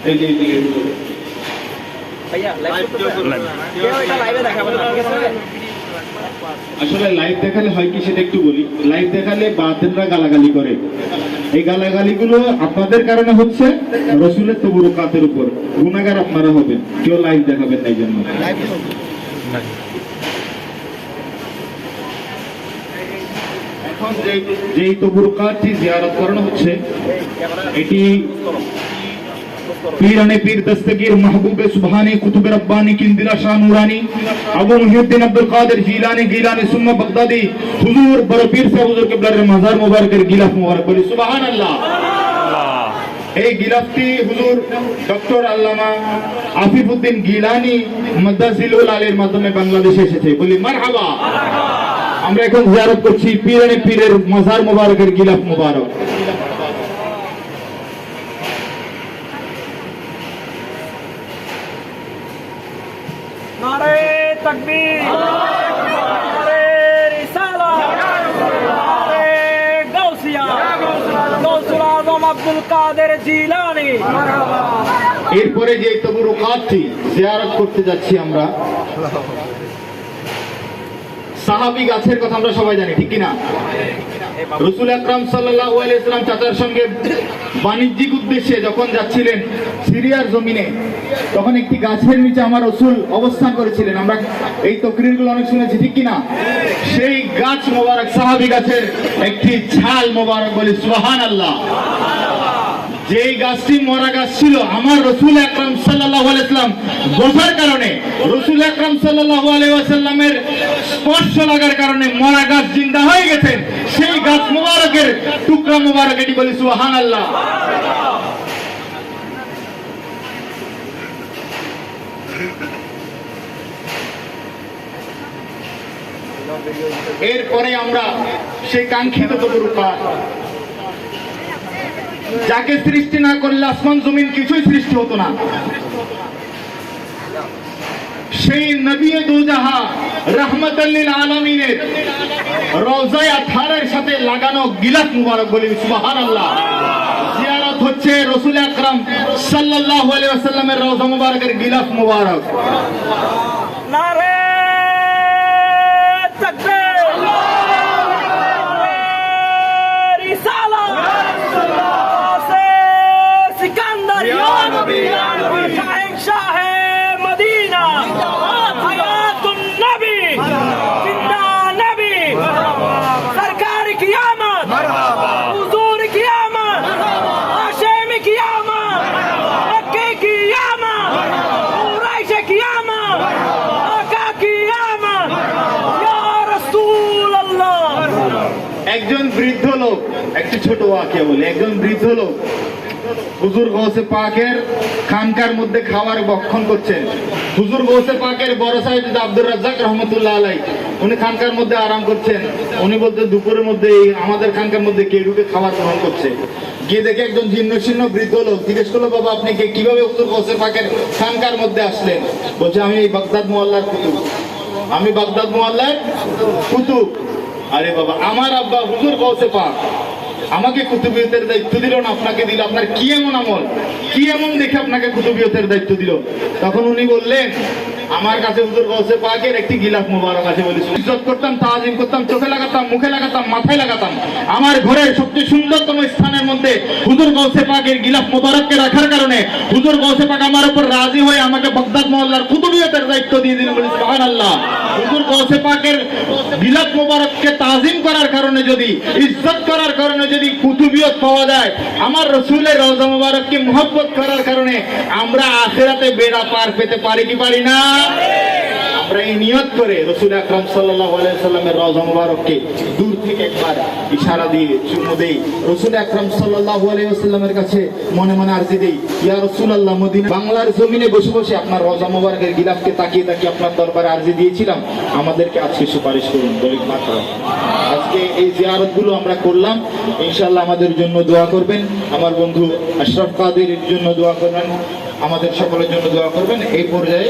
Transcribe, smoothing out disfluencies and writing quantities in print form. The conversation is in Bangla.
এই যে আসলে লাইভ দেখালে হয় কি সেটা একটু বলি। লাইভ দেখালে বাতেনরা গালাগালি করে, এই গালাগালিগুলো আপনাদের কারণে হচ্ছে, রসুলের তবরুকাতের উপর গুনাহগার আপনারা হবেন, কেউ লাইভ দেখাবেন না। এই জন্য এখন যেই তবরুকাতটি জিয়ারত করানো হচ্ছে, এটি पीराने पीर दस्तगीर महबूब सुबहानी कुतुब रब्बानी किंदिला शाह नूरानी अबू मुहिउद्दीन अब्दुल कादिर जीलानी गीलानी सुन्ना बगदादी हुजूर बड़े पीर से हुजूर के ब्लर मजार मुबारक गिलाफ मुबारक बोली सुबहान अल्लाह। এই গিলাফটি হুজুর ডক্টর আল্লামা আফিফউদ্দিন গিলানি মাদ্দাজিলুল আলীর মাধ্যমে বাংলাদেশে এসেছে, বলি মারহাবা। আমরা এখন জিয়ারত করছি পীরানে পীরের মাজার মুবারকের গিলাফ মুবারক। नारे तकबीर, नारे रिसालत, नारे गौसिया, गौसुल आज़म अब्दुल कादिर जीलानी। এরপরে যে তবরুকাতটি জিয়ারত করতে যাচ্ছি আমরা, সাহাবী গাছের কথা আমরা সবাই জানি, ঠিক কি না? রাসূল আকরাম সাল্লাল্লাহু আলাইহি ওয়াসাল্লাম চাচার সঙ্গে বাণিজ্যিক উদ্দেশ্যে যখন যাচ্ছিলেন সিরিয়ার জমিনে, তখন একটি গাছের নিচে আমার রাসূল অবস্থান করেছিলেন। আমরা এই তাকরীরগুলো অনেক শুনেছি, ঠিক কি না? সেই গাছ মোবারক, সাহাবী গাছের একটি ছাল মোবারক, বলি সুবহানাল্লাহ। যেই গাছটি মরা গাছ ছিল, আমার রাসূল আকরাম সাল্লাল্লাহু আলাইহি ওয়াসাল্লাম বসার কারণে, রাসূল আকরাম সাল্লাল্লাহু আলাইহি ওয়াসাল্লামের স্পর্শ লাগার কারণে মরা গাছ জিন্দা হয়ে গেছেন। সেই গাছ মোবারকের টুকরা মোবারক, এটি বলি সুবহানাল্লাহ। এরপরে আমরা সেই কাঙ্ক্ষিত তবরুকাত, যাকে সৃষ্টি না করলে আসমান জমিন কিছুই সৃষ্টি হতো না, সেই নবী দু জাহান রাহমাতাল লিল আলামিনের রওজায়ে আতহারের সাথে লাগানো গিলাফ মুবারক, বলি সুবহানাল্লাহ। জিয়ারত হচ্ছে রাসূল আকরাম সাল্লাল্লাহু আলাইহি ওয়াসাল্লামের রওজা মুবারকের গিলাফ মুবারক। नारे तकबीर, नारे रिसालत, से सिकंदर या नबी शहंशाह मदीना, हयातुन नबी, जिंदा नबी, सरकार क़यामत, हुजूर क़यामत, हाशिम क़यामत, मक्के क़यामत, कुरैश क़यामत, आका क़यामत, या रसूल अल्लाह। একজন বৃদ্ধ লোক, একটি ছোট ওয়াকিয়া বলি। একজন বৃদ্ধ লোক হুজুর গৌসে পাকের খানকার মধ্যে খাবার ভক্ষণ করছেন। হুজুর গৌসে পাকের বড় সাহেব আব্দুর রাজ্জাক রহমতুল্লাহ আলাইহি, উনি খানকার মধ্যে আরাম করছেন। উনি বলতে দুপুরের মধ্যে আমাদের খানকার মধ্যে কে ঢুকে খাবার গ্রহণ করছে। গিয়ে দেখে একজন জীর্ণশীর্ণ বৃদ্ধ লোক জিজ্ঞেস করলো, বাবা আপনি কিভাবে হুজুর গৌসে পাকের খানকার মধ্যে আসলেন? বলছে আমি বাগদাদ মুআল্লার কুতুব, আমি বাগদাদ মুআল্লার কুতুব। আরে বাবা, আমার আব্বা হুজুর গৌসে পাক আমাকে কুতুবিয়তের দায়িত্ব দিল না, আপনাকে দিল। আপনার কি এমন আমল, কি এমন দেখে আপনাকে কুতুবিয়তের দায়িত্ব দিল? তখন উনি বললেন, আমার কাছে হুজুর গৌসে পাকের একটি গিলাফ মুবারক আছে, বলি ইজ্জত করতাম, তাজিম করতাম, চোখে লাগাতাম, মুখে লাগাতাম, মাথায় লাগাতাম। আমার ঘরের সবচেয়ে সুন্দরতম স্থানের মধ্যে হুজুর গৌসে পাকের গিলাফ মুবারককে রাখার কারণে হুজুর গৌসে পাক আমার উপর রাজি হয়ে আমাকে বাগদাদ মহল্লার কুতুবিয়তের দায়িত্ব দিয়ে দিলেন, বলি সুবহানাল্লাহ। হুজুর গৌসে পাকের গিলাফ মুবারককে তাজিম করার কারণে, যদি ইজ্জত করার কারণে যদি কুতুবিয়ত পাওয়া যায়, আমার রাসূলের রওজা মুবারককে মুহাব্বত করার কারণে আমরা আখিরাতে বেড়া পার পেতে পারি কি পারি না? আমরা এই নিয়ত করে রাসূল আকরাম সাল্লাল্লাহু আলাইহি ওয়াসাল্লামের রওজা মুবারককে দূর থেকে একবার ইশারা দিয়ে চুমু দেই, রাসূল আকরাম সাল্লাল্লাহু আলাইহি ওয়াসাল্লামের কাছে মনে মনে আরজি দেই, ইয়া রাসূলুল্লাহ, মদিনা বাংলার জমিনে বসে বসে আপনার রওজা মুবারকের গিলাফকে তাকিয়ে তাকিয়ে আপনার দরবারে আরজি দিয়েছিলাম, আমাদেরকে আজকে সুপারিশ করুন, বলি মাত্র। আজকে এই জিয়ারতগুলো আমরা করলাম, ইনশাআল্লাহ আমাদের জন্য দোয়া করবেন। আমার বন্ধু আশরাফ কাদেরের জন্য দোয়া করবেন, আমাদের সকলের জন্য দোয়া করবেন। এই পর্যায়ে